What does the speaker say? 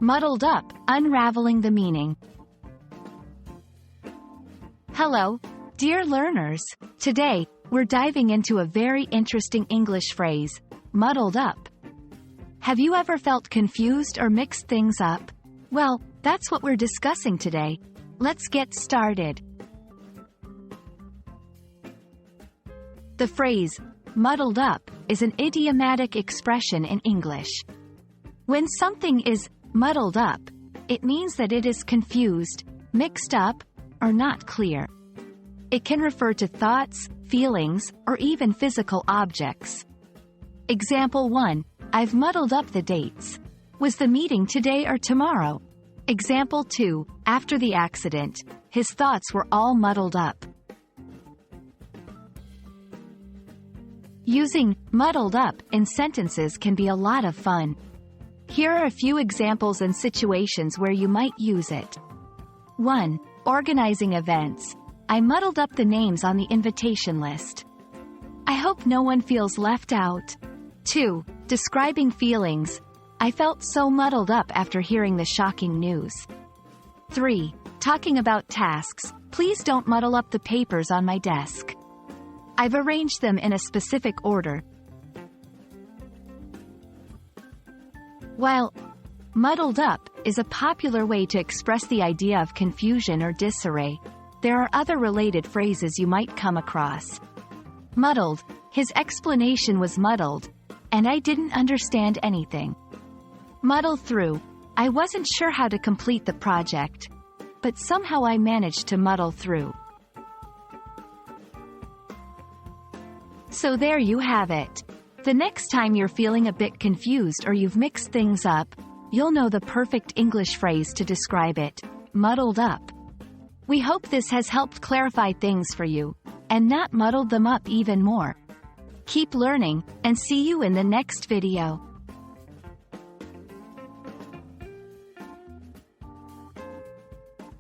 Muddled Up, Unraveling the Meaning. Hello, dear learners. Today, we're diving into a very interesting English phrase, muddled up. Have you ever felt confused or mixed things up? Well, that's what we're discussing today. Let's get started. The phrase, muddled up, is an idiomatic expression in English. When something is muddled up, it means that it is confused, mixed up, or not clear. It can refer to thoughts, feelings, or even physical objects. Example 1. I've muddled up the dates. Was the meeting today or tomorrow? Example 2. After the accident, his thoughts were all muddled up. Using muddled up in sentences can be a lot of fun. Here are a few examples and situations where you might use it. 1. Organizing events. I muddled up the names on the invitation list. I hope no one feels left out. 2. Describing feelings. I felt so muddled up after hearing the shocking news. 3. Talking about tasks. Please don't muddle up the papers on my desk. I've arranged them in a specific order. While muddled up is a popular way to express the idea of confusion or disarray, there are other related phrases you might come across. Muddled. His explanation was muddled, and I didn't understand anything. Muddle through. I wasn't sure how to complete the project, but somehow I managed to muddle through. So there you have it. The next time you're feeling a bit confused or you've mixed things up, you'll know the perfect English phrase to describe it, muddled up. We hope this has helped clarify things for you, and not muddled them up even more. Keep learning, and see you in the next video.